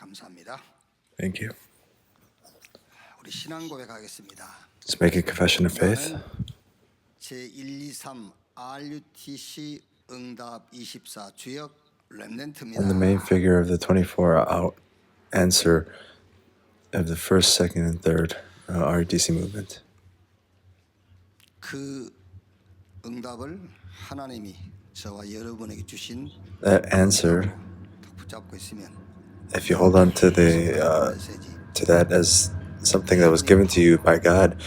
감사합니다. Thank you. 우리 신앙 고백하겠습니다. Let's make a confession of faith. 제123 RUTC 응답 24 주역 렘넌트입니다. And the main figure of the 24-hour answer of the first, second, and third RUTC movement. 그 응답을 하나님이 저와 여러분에게 주신 That answer, 붙잡고 있으면 if you hold on to that as something that was given to you by God,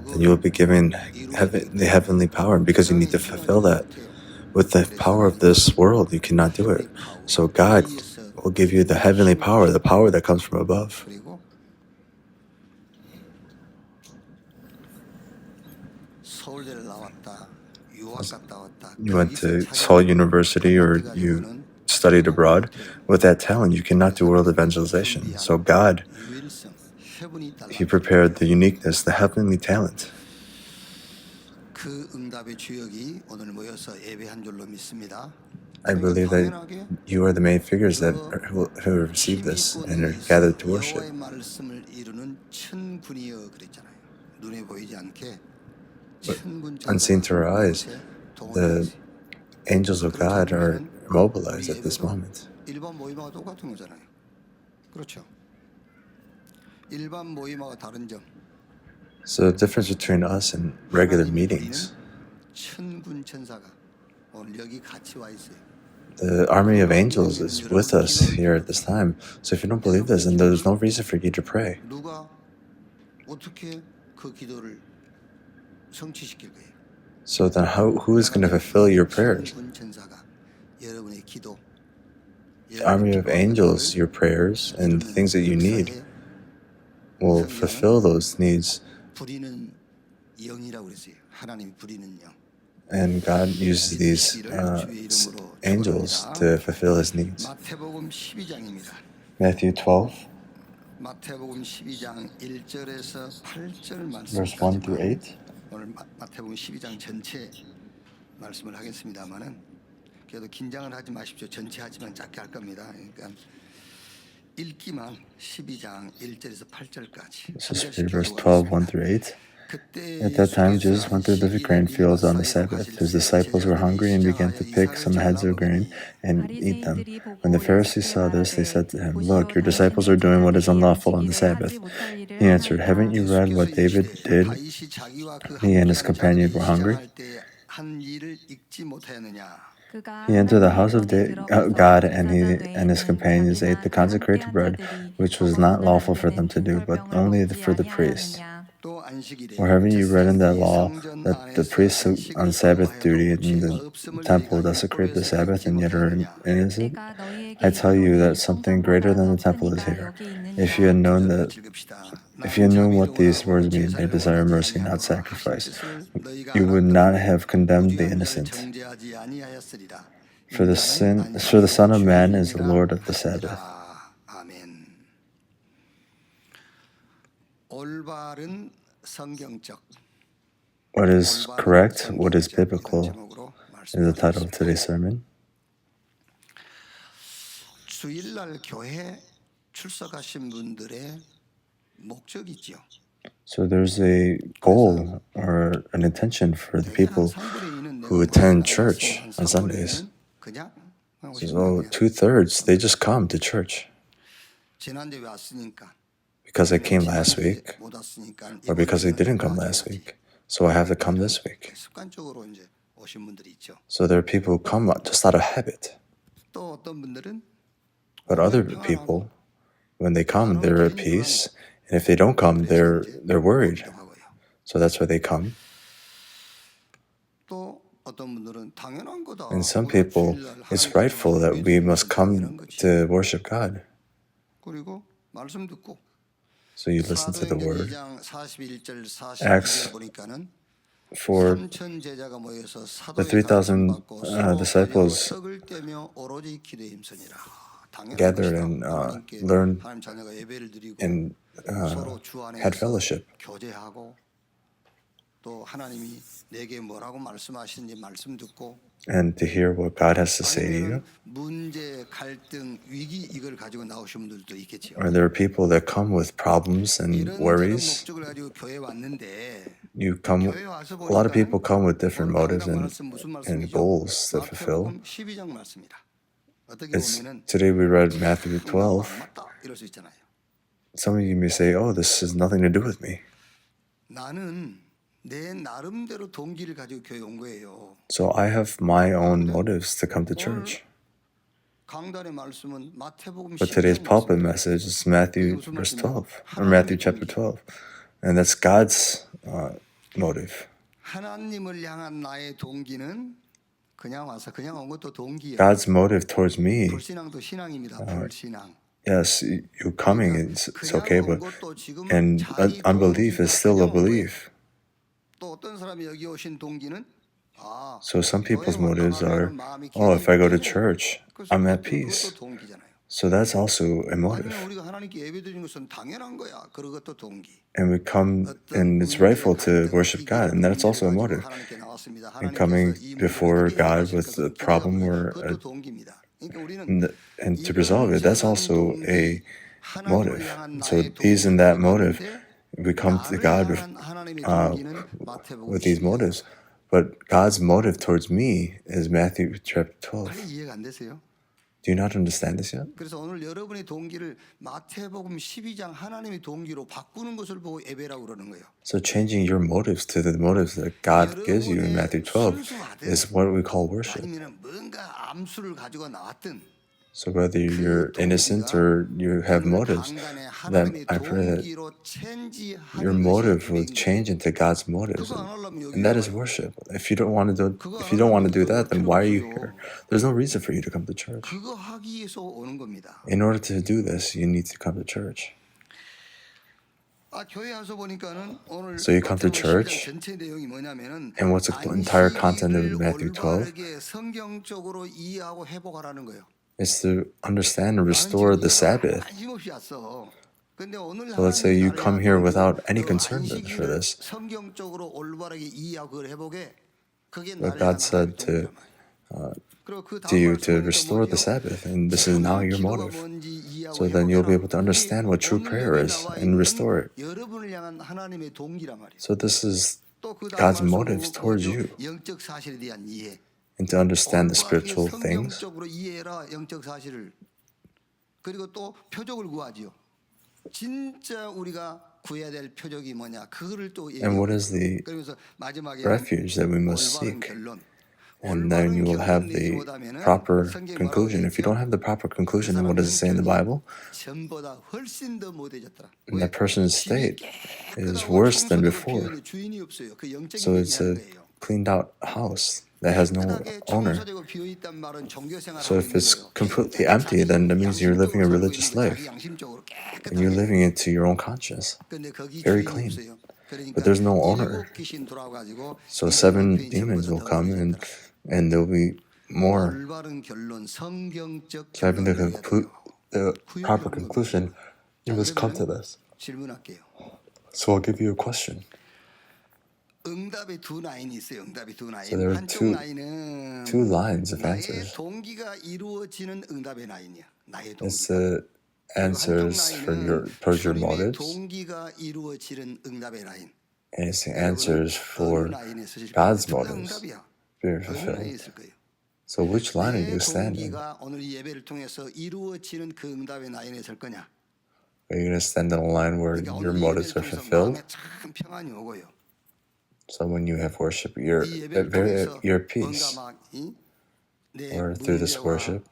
then you will be given the heavenly power. And because you need to fulfill that with the power of this world, you cannot do it. So God will give you the heavenly power, the power that comes from above. 그리고 서울대를 나왔다, 유학 갔다 왔다. You went to Seoul University or you studied abroad. With that talent, you cannot do world evangelization. So God, He prepared the uniqueness, the heavenly talent. 그 응답의 주역이 오늘 모여서 예배한 줄로 믿습니다. I believe that you are the main figures that who receive this and are gathered to worship. 여호와의 말씀을 이루는 천군이여 그랬잖아요. 눈에 보이지 않게 천군 Unseen to our eyes, the angels of God are mobilized at this moment. 일반 모임하고 똑같은 거잖아요. 그렇죠. 일반 모임하고 다른 점. So the difference between us and regular meetings, 천군 천사가 오늘 여기 같이 와 있어요. the army of angels is with us here at this time. So if you don't believe this, then there's no reason for you to pray. 누가 어떻게 그 기도를 성취시킬 거예요? So then who is going to fulfill your prayers? 천군 천사가 여러분의 기도, The army of angels, your prayers and things that you need will fulfill those needs. 부리는 영이라고 그랬어요. 하나님이 부리는 영. And God uses these angels to fulfill His needs. 마태복음 12장입니다. Matthew 12, 마태복음 12장 1절에서 8절 verse 1 through 말씀까지 8. 오늘 마태복음 12장 전체 말씀을 하겠습니다만은 그래도 긴장을 하지 마십시오. 전체 하지만 짧게 할 겁니다. 그러니까 읽기만 12장 1절에서 8절까지. This is verse 12, 1 through 8. At that time, Jesus went through the grain fields on the Sabbath. His disciples were hungry and began to pick some heads of grain and eat them. When the Pharisees saw this, they said to him, "Look, your disciples are doing what is unlawful on the Sabbath." He answered, "Haven't you read what David did? He and his companions were hungry. He entered the house of God, and he and his companions ate the consecrated bread, which was not lawful for them to do, but only for the priests. Or haven't you read in that law that the priests on Sabbath duty in the temple desecrate the Sabbath and yet are innocent? I tell you that something greater than the temple is here. If you had known what these words mean, they desire mercy, not sacrifice, you would not have condemned the innocent. For the Son of Man is the Lord of the Sabbath." 올바른 성경적 What is correct, what is biblical, is the title of today's sermon. 주일날 교회 출석하신 분들의 목적이죠. So there's a goal or an intention for the people who attend church on Sundays. 그냥 So 2/3, they just come to church 지난주에 왔으니까 because I came last week 못 왔으니까 or because they didn't come last week. So I have to come this week. 습관적으로 이제 오신 분들이 있죠. So there are people who come just out of habit. 또 어떤 분들은 But other people, when they come, they're at peace. And if they don't come, they're worried. So that's why they come. 또 어떤 분들은 당연한 거다. And some people, it's rightful that we must come to worship God. 그리고 말씀 듣고 So you listen to the word. 2장 41절 42절 Acts 보니까는 for 3,000 제자가 모여서 the 사도의 3,000 가르침 받고 서로 disciples 떡을 떼며 오로지 기도에 힘쓰니라. 당연한 gathered 것이다. and 하나님께 learned 하나님 자녀가 예배를 드리고 and 서로 주 안에서 had fellowship. 교제하고 또 하나님이 내게 뭐라고 말씀하시는지 말씀 듣고 and to hear what God has to say to you. 아니면 문제, 갈등, 위기 이걸 가지고 나오신 분들도 있겠지요. Or there are people that come with problems and 이런 worries. 목적을 가지고 교회 왔는데 You come. 교회 와서 A lot of people 보니까 come with different 오늘 motives 강단 말씀 무슨 and 말씀이죠? goals to fulfill. 마태복음 12장 말씀이다. 어떻게 It's, 보면은 today we read Matthew 12. 맞다 이럴 수 있잖아요. Some of you may say, "Oh, this has nothing to do with me." 나는 내 나름대로 동기를 가지고 교회 온 거예요. So I have my own motives to come to church. 강단의 말씀은 마태복음 But today's 12장 pulpit 말씀입니다. message is Matthew verse 12, or Matthew chapter 12. And that's God's motive. 하나님을 향한 나의 동기는 그냥 와서 그냥 온 것도 동기예요. God's motive towards me, 불신앙도 신앙입니다. 불신앙. yes, you coming, it's okay, but and unbelief is still a belief. 또 어떤 사람이 여기 오신 동기는 So some people's motives are, oh, if I go to church, I'm at peace. So that's also a motive. 우리가 하나님께 예배드리는 것은 당연한 거야. 그것도 동기. And we come, and it's rightful to worship God, and that's also a motive. And coming before God with a problem or and to resolve it, that's also a motive. So these and that motive, we come to God with these motives. But God's motive towards me is Matthew chapter 12. 이해가 안 되세요? Do you not understand this yet? 그래서 오늘 여러분의 동기를 마태복음 12장 하나님의 동기로 바꾸는 것을 보고 예배라고 그러는 거예요. So changing your motives to the motives that God gives you in Matthew 12 is what we call worship. 아니면 뭔가 암수를 가지고 나왔든 So whether you're innocent or you have motives, then I pray that your motive will change into God's motives, and that is worship. If you don't want to do that, then why are you here? There's no reason for you to come to church. 그거 하기 위해서 오는 겁니다. In order to do this, you need to come to church. 교회 와서 보니까는 오늘 So you come to church, 전체 내용이 뭐냐면은 and what's the entire content of Matthew 12? 성경적으로 이해하고 회복하라는 거예요. Is to understand and restore the Sabbath. So let's say you come here without any concern for this. But God said to you to restore the Sabbath, and this is now your motive. So then you'll be able to understand what true prayer is and restore it. So this is God's motives towards you. And to understand the spiritual things. 그리고 또 표적을 구하지요. 진짜 우리가 구해야 될 표적이 뭐냐? 그거를 또 And what is the refuge that we must seek? And then you will have the proper conclusion. If you don't have the proper conclusion, then what does it say in the Bible? And that person's state is worse than before. So it's a cleaned out house that has no owner. So if it's completely empty, then that means you're living a religious life. And you're living it to your own conscience. Very clean. But there's no owner. So 7 demons will come and there'll be more. So having the proper conclusion, you must come to this. So I'll give you a question. 응답의 두 라인이 있어요. 응답의 두 라인. So there are 한쪽 two 라인은 lines of 나의 answers. 동기가 이루어지는 응답의 라인이야. 나의 It's 동기. the answers towards your motives, 동기가 이루어지는 응답의 라인. and it's the answers for God's motives being fulfilled. So which line are you standing? 동기가 오늘 이 예배를 통해서 이루어지는 그 응답의 라인에 설 거냐? Are you going to stand on a line where your motives are fulfilled? 참 평안이 오고요. So when you have worship, you're at peace. Or through this worship,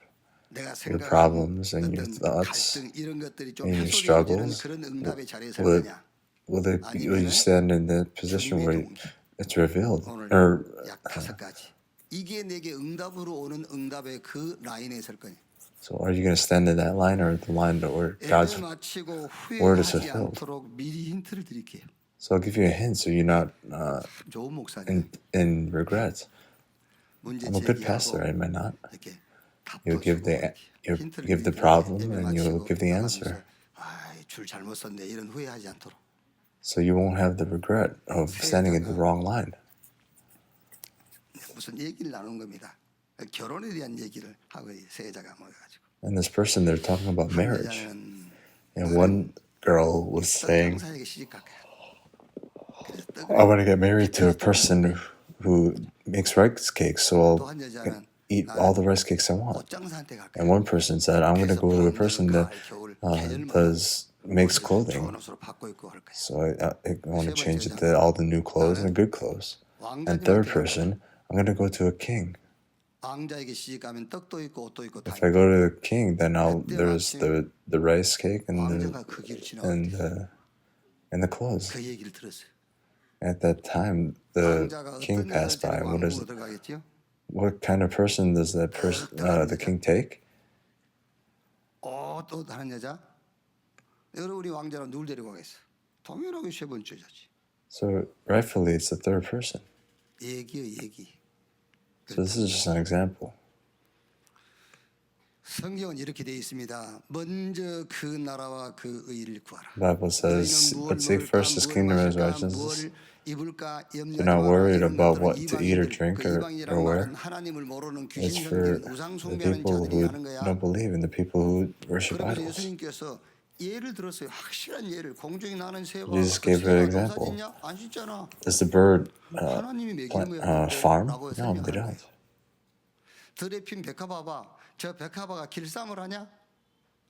your problems and your thoughts and your struggles, will you stand in the position where it's revealed? Or 이게 내게 응답으로 오는 응답의 그 라인에 설 거냐? so are you going to stand in that line or the line where God's word is fulfilled? 미리 힌트를 드릴게요. So I'll give you a hint so you're not 좋은 목사님. in regret. I'm a good pastor, am I not? You'll give the problem and you'll give the answer. 줄 잘못 썼네 이런 후회하지 않도록. So you won't have the regret of standing in the wrong line. 무슨 얘기를 나눈 겁니다. 결혼에 대한 얘기를 하고 이 세자가 모여가지고 And this person, they're talking about 한 marriage. 여자는 And one girl was 떡 saying, 장사에게 시집 갈 거야. 그래서 I want to get married to a person who makes rice cakes, so 또 한 I'll 여자는 eat all the rice cakes I want. 옷 장사한테 갈 거야. And one person said, I'm going to 그래서 go to a 봄, person 여름, that 가을, 겨울 계절마다 makes 좋은 clothing. 옷으로 바꿔 입고 할 거야. So I want to change it to all the new clothes and good clothes. And third person, I'm going to go to a king. 왕자에게 시집 가면 떡도 있고 옷도 있고 다 If I go to the king, then there's the rice cake and 왕자가 그 길을 지나갔대. the clothes. 그 얘기를 들었어요. At that time, the 왕자가 king 어떤 passed by. 여자를 왕궁으로 들어가겠지요? What kind of person does that person, the king, take? 또 다른 여자? 여러분 우리 왕자는 누굴 데리고 가겠어? 당연하게 세 번째 여자지. So rightfully, it's the third person. 얘기요 얘기. So this is just an example. 성경은 이렇게 되어 있습니다. 먼저 그 나라와 그 의를 구하라. The Bible says, 너희는 but seek first His kingdom and His righteousness. 입을까 Do not worry about what to eat or drink or wear. 하나님을 모르는 It's 귀신 for 섬기는 우상 the 숭배하는 people 자들이 who 하는 거야. don't believe and the people who worship 그러면서 idols. 예수님께서 예를 들었어요. 확실한 예를. 공중에 나는 새와 Jesus gave an example. 농사짓냐? 안 짓잖아. Does the bird 하나님이 먹이는 거야. farm? 라고 No, they 설명하는 don't. 거예요. 들에 핀 백합아봐. 저 백합아가 길쌈을 하냐?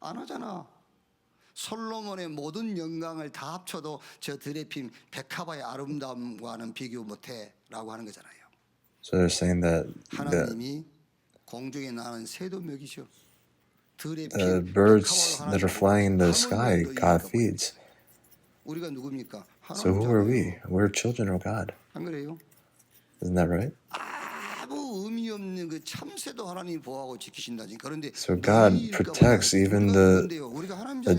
안 하잖아. 솔로몬의 모든 영광을 다 합쳐도 저 들에 핀 백합아의 아름다움과는 비교 못해라고 하는 거잖아요. So they're saying that 하나님이 공중에 나는 새도 먹이셔. 들에 the 핀 birds 백합아를 that are flying in the sky, God feeds. 우리가 누굽니까? So who are we? We're children of God. 안 그래요? Isn't that right? 아무 의미 없는 그 참새도 하나님이 보호하고 지키신다니. 그런데 So God protects even the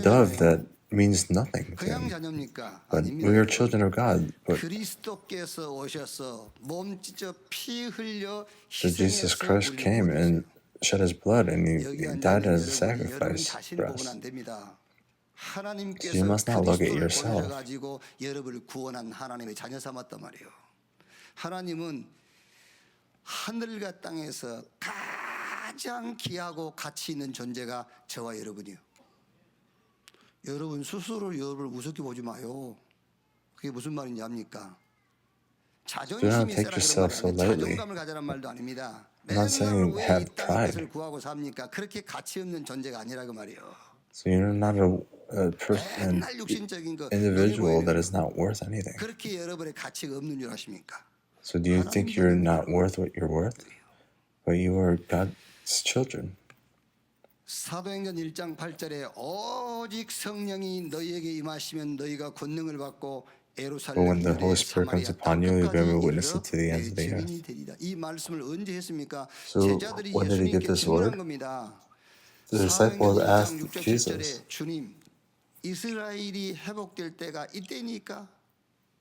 dove that means nothing to 그냥 Him. 자녀입니까? But 아닙니다. we are children of God. But 그리스도께서 오셔서 몸 찢어 피 흘려 so Jesus Christ came and shed His blood and He died as a sacrifice for us. 하나님께서 You must not look at 그리스도를 yourself. 보내셔가지고 여러분을 구원한 하나님의 자녀 삼았단 말이에요. 하나님은 하늘과 땅에서 가장 귀하고 가치 있는 존재가 저와 여러분이요. 여러분 스스로 여러분을 우습게 보지 마요. 그게 무슨 말인지 압니까? 자존심이 세라 그런 말이 아니라 자존감을 가져란 말도 아닙니다. 맨날 왜 이 땅의 것을 구하고 삽니까? 그렇게 가치 없는 존재가 아니라 그 말이에요. So you're not an 맨날 육신적인 거 individual that is not worth anything. 그렇게 여러분의 가치가 없는 줄 아십니까? So do you think you're not worth what you're worth? But you are God's children. 사도행전 1장 8절에 오직 성령이 너희에게 임하시면 너희가 권능을 받고 But when the Holy Spirit comes upon you, you'll be able to witness it to the ends of the earth. 이 말씀을 언제 했습니까? So 제자들이 when did he get 예수님께 this 질문한 word? 겁니다. The disciples 사도행전 asked 1장 6절 Jesus, 7절에 주님, 이스라엘이 회복될 때가 이때니까?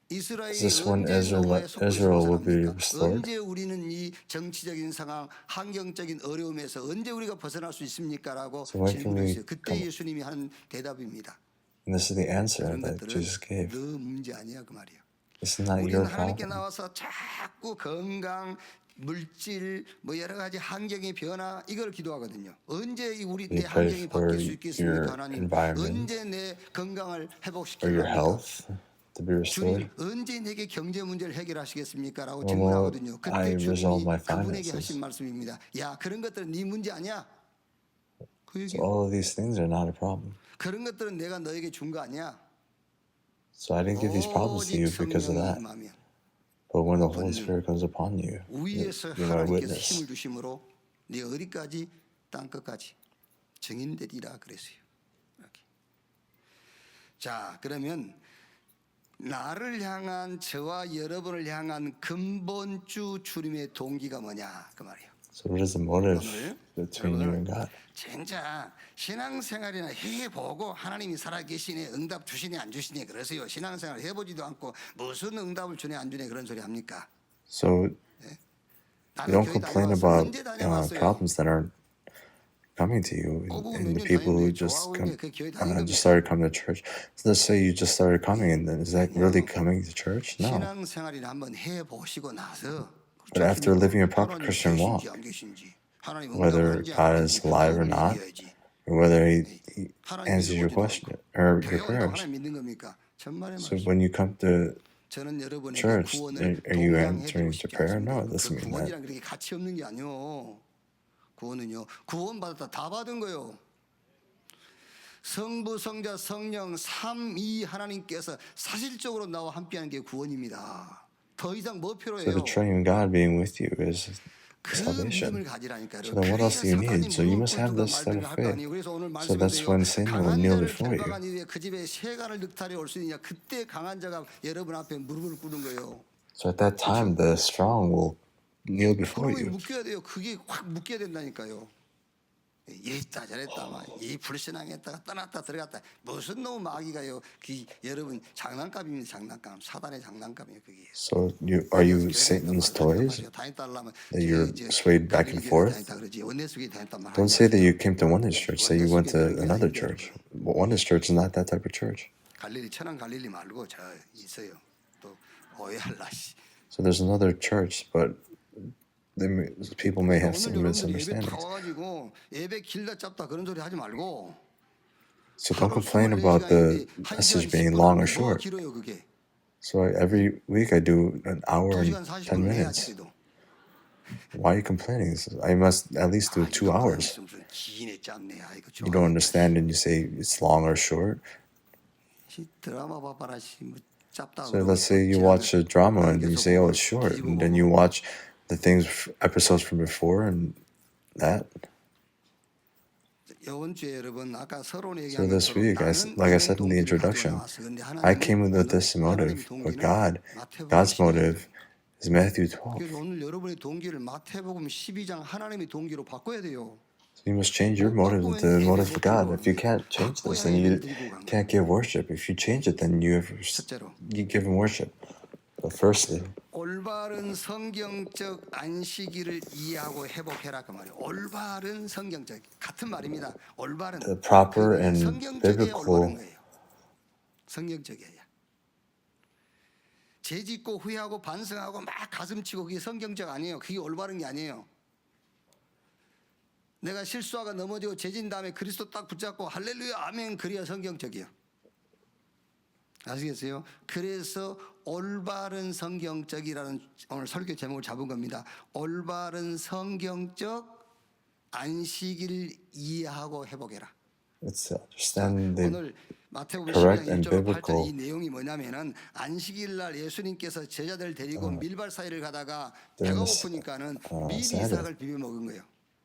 이스라엘이 Is this when 언제 노아의 Israel will be 속에서 restored? 언제 우리는 이 정치적인 상황, 환경적인 어려움에서 언제 우리가 벗어날 수 있습니까라고 So when can we 질문했어요. 그때 예수님이 하는 대답입니다. and this is the answer 그런 that Jesus 것들은 gave. 너 문제 아니야 그 말이야. This is not 우리는 your 하나님께 problem. 나와서 자꾸 건강, 물질, 뭐 여러 가지 환경의 변화 이걸 기도하거든요. 언제 우리 내 We pray 환경이 for 바뀔 수 your 있겠습니까, 하나님? environment, 언제 내 건강을 or 회복시키려 your 합니까? health to be restored. 주님 언제 내게 경제 문제를 해결하시겠습니까라고 When 질문하거든요. will I 그때 resolve 주님이 my 그분에게 finances? 하신 말씀입니다. 야 그런 것들은 네 문제 아니야. 그 얘기. So all of these things are not a problem. 그런 것들은 내가 너에게 준 거 아니야. So I didn't give these problems to you 오직 because of 성령이 that. 임하면 But when the Holy Spirit comes upon you, 위에서 you're my 하나님께서 witness. 힘을 주심으로 네 어디까지 땅끝까지 증인되리라 그랬어요. 이렇게. 자 그러면 나를 향한 저와 여러분을 향한 근본주 주님의 동기가 뭐냐 그 말이에요. So what is the motive 오늘 between you and God? 진짜 신앙생활이나 해보고 하나님이 살아계시네 응답 주시네 안 주시네 그러세요. 신앙생활 해보지도 않고 무슨 응답을 주네 안 주네 그런 소리 합니까? So you don't complain about problems that aren't coming to you, and the people who just started coming to church. So let's say you just started coming, and then is that really coming to church? No. 신앙생활이나 한번 해보시고 나서 But after living a proper 하나님 Christian walk, 계신지 안 계신지, 하나님 whether 응답하는지 안 God 하는지 is alive or 그걸 not, 믿어야지. or whether He 하나님 answers your 믿어보지도 question 않고 or 교회 your 온다고 prayers. 하나님 믿는 겁니까? 천만의 So 말씀. when you come to 저는 여러분에게 church, 구원을 are you 동양해주고 answering to 싶지 prayer? 않습니다. No, it doesn't 그 mean that. 구원이랑 그렇게 가치 없는 게 아니요. 구원은요, 구원 받았다 다 받은 거요. 성부, 성자, 성령 삼위 하나님께서 사실적으로 나와 함께하는 게 구원입니다. 더 이상 뭐 So 필요해요? the triune God being with you is 그 salvation. 믿음을 가지라니까요. So then what else do you need? So you must have this type of faith. 그래서 오늘 So that's 말씀드려요. when Satan will 강한 kneel 자를 before you. 결박한 이후에 그 집에 세간을 늑탈해 올 수 있느냐? 그때 강한 자가 여러분 앞에 무릎을 꿇는 거예요. So at that time, the strong will kneel before 그러면 you. 묶여야 돼요. 그게 확 묶여야 된다니까요. 이랬다 저랬다 막이 불신앙했다가 떠났다 들어갔다 무슨 놈 마귀가요. 그 여러분 장난감입니다. 장난감. 사단의 장난감이에요. 그게. So are you Satan's toys that you're swayed back and forth? Don't say that you came to Oneness Church. Say you went to another church. Oneness Church is not that type of church. 갈릴리 천안 갈릴리 말고 저 있어요. 또 오해할라. So there's another church, but people may have some 오늘 여러분들이 예배 misunderstandings. 다 와가지고 예배 길다 짧다 그런 소리 하지 말고. So don't complain about the message being long or short. 길어요 그게. So every week I do an hour and 10 minutes. Why are you complaining? I must at least do 2 hours. You don't understand and you say it's long or short. So let's say you watch a drama and then you say, oh, it's short. And then you watch the episodes from before and that. So this week, like I said in the introduction, I came with this motive, but God's motive is Matthew 12. 그래서 오늘 여러분의 동기를 마태복음 12장 하나님의 동기로 바꿔야 돼요. So you must change your motive with the motive of God. If you can't change this, then you can't give worship. If you change it, then you give Him worship. But firstly, 올바른 성경적 안식일을 이해하고 회복해라 그 말이에요. 올바른 성경적 같은 말입니다. 올바른 the proper and 성경적이야 biblical. 올바른 거예요. 성경적이야. 죄짓고 후회하고 반성하고 막 가슴치고 그게 성경적 아니에요. 그게 올바른 게 아니에요. 내가 실수하고 넘어지고 죄진 다음에 그리스도 딱 붙잡고 할렐루야 아멘 그래야 성경적이야. 아시겠어요? 그래서 올바른 성경적이라는 오늘 설교 제목을 잡은 겁니다. 올바른 성경적 안식일을 이해하고 회복해라. Let's understand the 오늘 마태복음 correct 12장 and 1절 8절 biblical. 이 내용이 뭐냐면은 안식일 날 예수님께서 제자들 데리고 밀발 사이를 가다가 during 배가 this, 고프니까는 미리 Sabbath. 이삭을 비벼 먹은 거예요.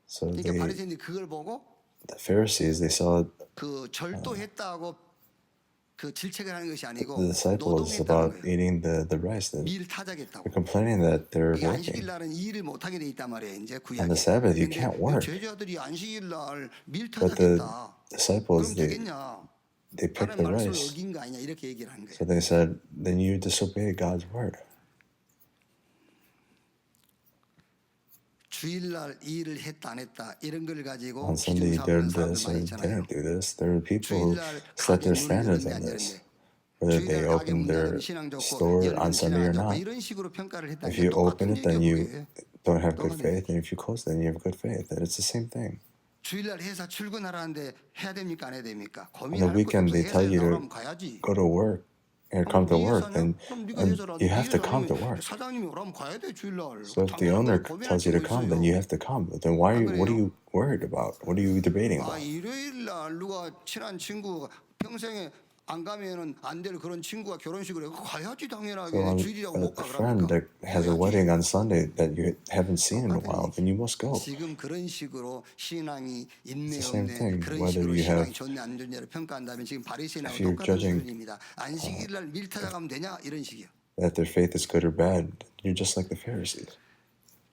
So 그러니까 바리새인들이 그걸 보고 the Pharisees, they saw 그 절도했다고 그 질책을 하는 것이 아니고 the disciples 노동했다는 about 거예요. eating the rice. 일 타작했다고. They're complaining that they're 이 안식일 working. 날은 일을 못 하게 돼 있단 말이에요. 이제 구약에. On the Sabbath, you 근데 can't work. 제자들이 안식일 날 밀 But the 타작했다. disciples, 그럼 되겠냐? they picked 하나님 the 말씀을 rice. 어긴 거 아니냐 이렇게 얘기를 하는 거예요. So they said, then you disobey God's word. 주일날 일을 했다 안 했다 이런 걸 가지고 On Sunday, they 기준삼는 did this 사람들 많이 and 있잖아요. didn't do this. There are people who 주일날 set their 가게 문을 standards 열었냐 on 안 this. 열었냐. Whether they 주일날 가게 open 문 their 열면 신앙 좋고 store 열면 on Sunday 신앙 or 좋고 not. 이런 식으로 평가를 했다. If you open 똑같은 it, then 얘기예요. you 그게. don't have good 똑같은 faith. And if you close it, then you have good faith. That it's the same thing. 주일날 회사 출근하라는데 해야 됩니까 안 해야 됩니까? On 고민할 the 것도 weekend, 없어. they tell 회사에 you to 나오라면 가야지. go to work and come to 네 work, 회사냐? then 그럼 네가 and 회사라. you 네 have to come to 회사라면 work. 사장님이 오라면 가야 돼 주일날. So if the owner tells you to come, then you have to come. But then what are you worried about? What are you debating 아 about? 일요일날 누가 친한 친구 평생에 안 가면은 안 될 그런 친구가 결혼식을 해 가야지 당연하게. So 주일이라고 못 a 가 friend 그러니까. that has a wedding on Sunday that you haven't seen in a while, then you must go. 지금 그런 식으로 신앙이 있네 It's the same 없네 thing, 그런 whether 식으로 you 신앙이 have- 좋네 안 좋냐를 평가한다면 지금 바리새인하고 if you're 똑같은 judging, 수준입니다. 안식일날 밀 타작하면 되냐 이런 식이요. That their faith is good or bad, you're just like the Pharisees.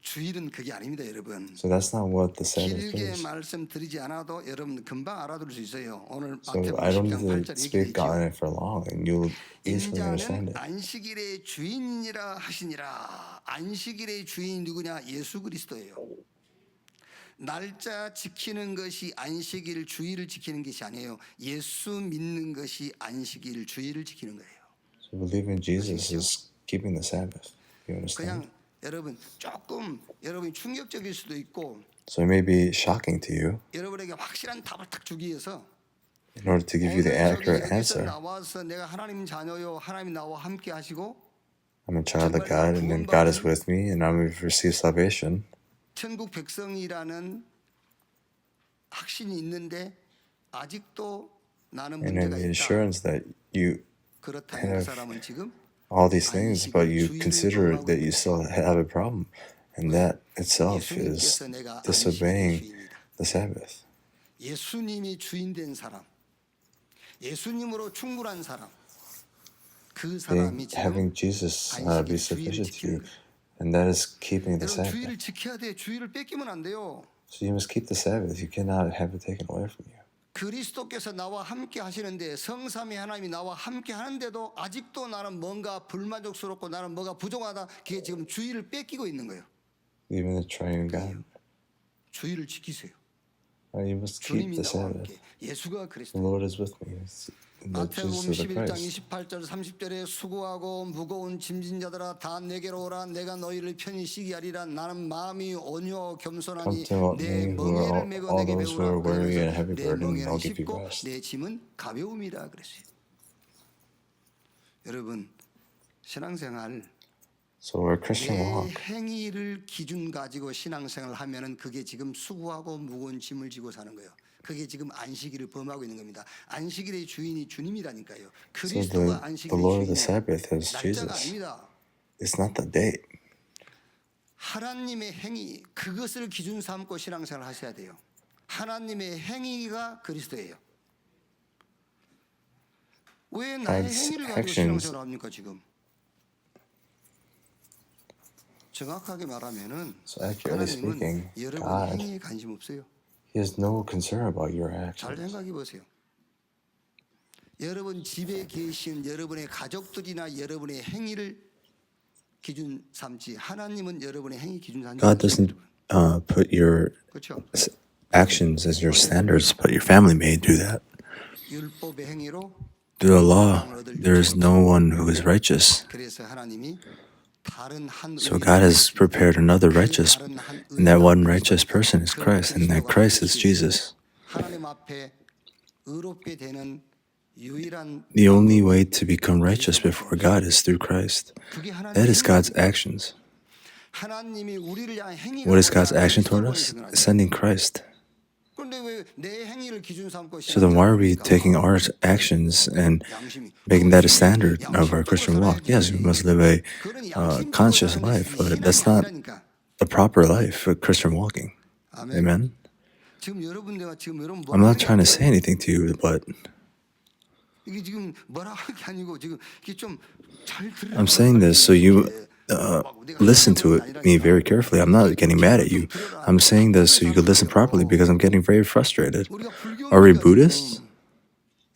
주일은 그게 아닙니다, 여러분. So that's not what the Sabbath 길게 is. 말씀드리지 않아도 여러분 금방 알아들을 수 있어요. 오늘 So 마태복음 I don't 10장 need 8절 to speak on 얘기했죠. it for long, and you'll easily understand 인자는 it. 안식일의 주인이라 하시니라. 안식일의 주인이 누구냐? 예수 그리스도예요. 날짜 지키는 것이 안식일 주일을 지키는 것이 아니에요. 예수 믿는 것이 안식일 주일을 지키는 거예요. So believing in Jesus is keeping the Sabbath. You understand? 그냥 여러분 조금 여러분이 충격적일 수도 있고 So it may be shocking to you. 여러분에게 확실한 답을 딱 주기 위해서 In order to give you the 오늘 저기 accurate 여기서 answer, 나와서 내가 하나님 자녀요, 하나님 나와 함께 하시고 I'm a child of God, and then God is with me, and I'm going to receive salvation. 천국 백성이라는 확신이 있는데 아직도 나는 And then 문제가 the 있다. assurance that you 그렇다면 그 have 사람은 지금 all these things, but you consider that you still have a problem, and that itself is 예수님께서 내가 안식일의 disobeying 주인이다. the Sabbath. 예수님이 주인된 사람, 예수님으로 충분한 사람, 그 사람이 지금 Having Jesus be 안식일 주의를 sufficient to 지키는 you, 거예요. and that is keeping the 여러분 Sabbath. 주의를 지켜야 돼. 주의를 뺏기면 안 돼요. So you must keep the Sabbath. You cannot have it taken away from you. 그리스도께서 나와 함께 하시는데 성삼위 하나님이 나와 함께 하는데도 아직도 나는 뭔가 불만족스럽고 나는 뭐가 부족하다. 그게 지금 주의를 뺏기고 있는 거예요. Even the triune God, 주의를 지키세요. you must keep 주님이 the 나와 Sabbath. 함께. 예수가 The 그리스도. Lord is with me. It's the 마태복음 Jesus of the 11장 Christ. 28절 30절에 수고하고 무거운 짐진 자들아 다 내게로 오라 내가 너희를 편히 쉬게 하리라 나는 마음이 온유하고 겸손하니 Come to 내 me, who 멍에를 are 메고 all 내게 those who are 배우라 weary and 그러면서 heavy 내 burdened, 멍에는 I'll give you 쉽고 rest. 내 짐은 가벼움이라 그랬어요. 여러분 신앙생활 So our Christian 내 walk, 행위를 기준 가지고 신앙생활을 하면은 그게 지금 수고하고 무거운 짐을 지고 사는 거예요. 그게 지금 안식일을 범하고 있는 겁니다. 안식일의 주인이 주님이라니까요. so 그리스도가 the 안식일의 Lord of the 주인이에요. Sabbath is 날짜가 Jesus. 아닙니다. It's not the date. 하나님의 행위 그것을 기준 삼고 신앙생활을 하셔야 돼요. 하나님의 행위가 그리스도예요. 왜 나의 God's 행위를 가지고 actions. 신앙생활을 합니까 지금? 정확하게 말하면은 So accurately 하나님은 speaking, 여러분의 God, 행위에 관심 없어요. He has no concern about your 잘 actions. 생각해 보세요. 여러분 집에 계신 여러분의 가족들이나 여러분의 행위를 기준 삼지 하나님은 여러분의 행위 기준 삼지 God doesn't put your 그렇죠? actions as your standards, but your family may do that. 율법의 행위로 Through the law, there is no one who is righteous. 그래서 하나님이 다른 한 So God has prepared another righteous, and that one righteous person is Christ, and that Christ is Jesus. 하나님 앞에 의롭게 되는 유일한 The only way to become righteous before God is through Christ. 그게 That is 하나님의 God's actions. 하나님이 우리를 향한 행위가 What is God's 뭐냐? action toward us? 그리스도를 Sending Christ. 그런데 왜 내 행위를 기준 삼고 So then why are we 신앙생활을 taking 합니까? our actions and 양심이 making that a standard of our Christian walk? Yes, we must live a 그거는 양심적으로 conscious 사는 life, 것이 but that's not 아니라니까. a proper life for Christian walking. 아멘. Amen? 지금 여러분 내가 지금 여러분 I'm not trying to say anything to you, but 이게 지금 뭐라 하는 게 아니고 지금 이게 좀 잘 들으라. I'm saying this so you listen to me very carefully. I'm not getting mad at you. I'm saying this so you could listen properly because I'm getting very frustrated. Are we Buddhists?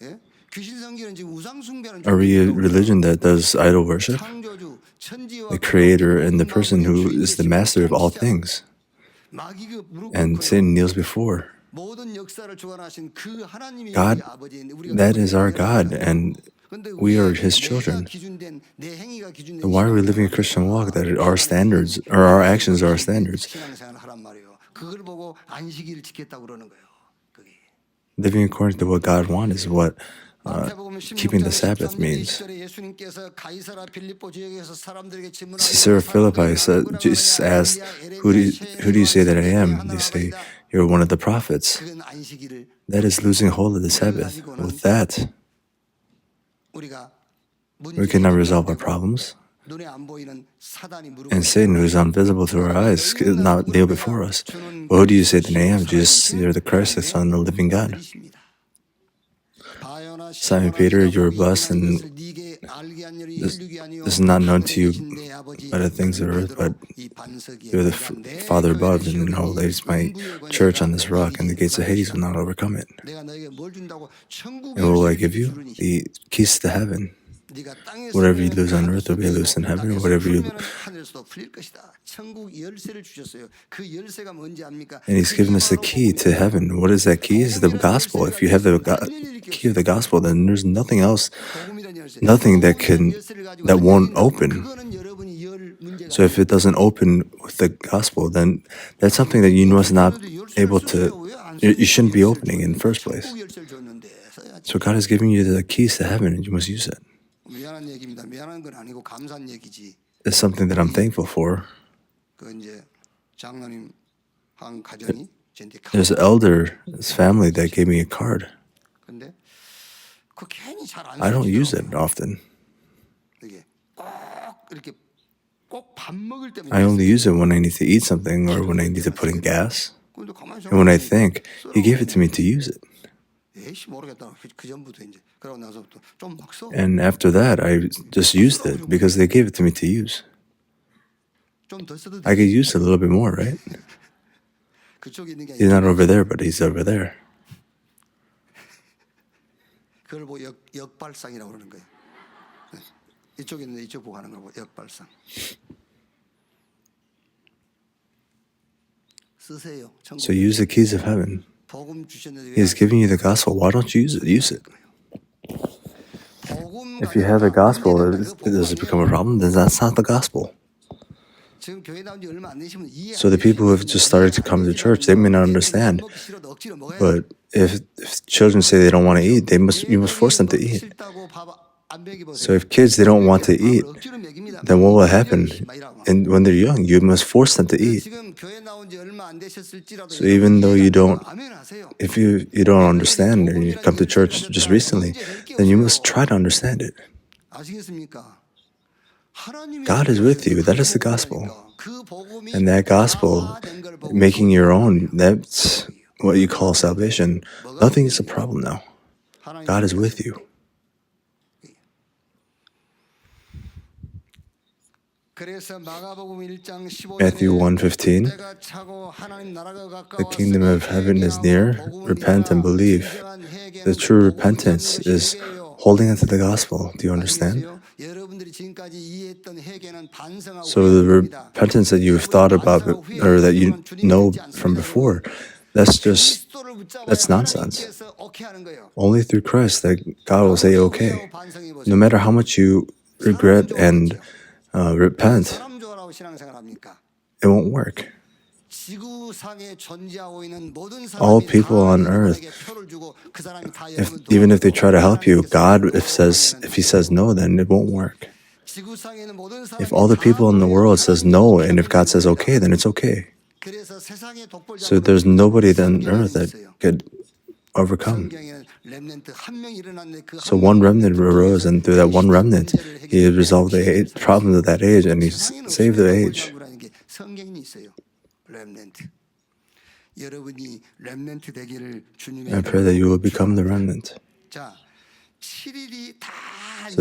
예? 귀신 섬기는 지금 우상 숭배하는 Are we a religion that does idol worship? 창조주 천지와 The creator and the person who is the master of all things. 마귀가 무릎 And 꿇고요. Satan kneels before. 모든 역사를 주관하신 그 하나님이 God, 우리 아버지인데 우리가 that 그분의 is our God, 자녀입니다. and 근데 we 왜 are His 내가 children. 기준된, 내 행위가 기준된 Then why are we living a Christian walk that our standards or our actions are our standards? 신앙생활을 하란 말이에요. 그걸 보고 안식일을 지켰다고 그러는 거예요. 그게. Living according to what God wants is what 마태복음 keeping the 16장 Sabbath 13절 means. 20절에 예수님께서 가이사라 필립보 지역에서 사람들에게 질문하시고 Caesarea Philippi said, Jesus asked, who do you say that I am? They say, you're one of the prophets. 그건 안식일을 That is losing hold of the Sabbath. With that, 우리가 we cannot resolve our problems. 눈에 안 보이는 사단이 무릎 And Satan, who is invisible to our eyes, could not kneel before us. Well, who do you say that I am? Jesus, you're the Christ, the Son of the living God. Simon Peter, you are blessed, and this is not known to you by the things of earth, but you're the Father above, and I will raise my church on this rock, and the gates of Hades will not overcome it. And what will I give you? The keys to heaven. Whatever you lose on earth will be loose in heaven, and whatever you... And He's given us the key to heaven. What is that key? It's the gospel. If you have the key of the gospel, then there's nothing else, nothing that won't open. So if it doesn't open with the gospel, then that's something that you must not able to, you shouldn't be opening in the first place. So God is giving you the keys to heaven and you must use it. 미안한 얘기입니다. 미안한 건 아니고 감사한 얘기지. It's something that I'm thankful for. 그 이제 장로님 한 가정이 저한테 There's an elder's family that gave me a card. 근데 그 괜히 잘안 I don't use it often. 이게 꼭 이렇게 꼭 밥 먹을 때만 I only use it when I need to eat something or when I need to put in gas. 근데 가만히 And when I think, He gave it to me to use it. 에이씨 모르겠다. 그 전부터 이제 그러고 나서부터 좀 막 써. And after that, I just used it because they gave it to me to use. 좀 더 써도 I could use it a little bit more, right? 그쪽에 있는 게 He's 아니라 not over there, but he's over there. 그걸 보고 역발상이라고 그러는 거예요. 네. 이쪽에 있는데 이쪽 보고 하는 걸 보고 역발상. 쓰세요. So use the keys of heaven. 복음 주셨는데 He is giving you the gospel. Why don't you use it? Use it. If you have the gospel, does it become a problem? Then that's not the gospel. 지금 교회 나온 지 얼마 안 되시면 이해 안 So the people who have just started to come to church, they may not understand. 먹기 싫어도 억지로 먹어야 But if children say they don't want to eat, you must force them to eat. 싫다고 밥 안 먹이고 So if kids they don't want to eat, 억지로 먹입니다. then what will happen? And when they're young, you must force them to eat. 지금 교회 나온 지 얼마 안 되셨을지라도 So even though you don't, 아멘 하세요. if you don't understand and you come to church just recently, then you must try to understand it. 아시겠습니까? God is with you. That is the gospel. 그 복음이 And that gospel, 된 걸 보고 making your own, that's what you call salvation. Nothing is a problem now. God is with you. 그래서 마가복음 1장 15절에 Matthew 1:15, 때가 차고 하나님 나라가 the 가까웠으니 kingdom of heaven is near. Repent and believe. The true repentance is holding onto the gospel. Do you understand? 여러분들이 지금까지 이해했던 회개는 반성하고 So the repentance that you've thought about or that you know from before, that's nonsense. Only through Christ that God will say, okay. No matter how much you regret and repent, it won't work. All people on earth, even if they try to help you, God, if He says no, then it won't work. If all the people in the world says no, and if God says okay, then it's okay. So there's nobody on earth that could overcome. So one remnant arose, and through that one remnant, He resolved the problems of that age, and He saved the age. I pray that you will become the remnant. So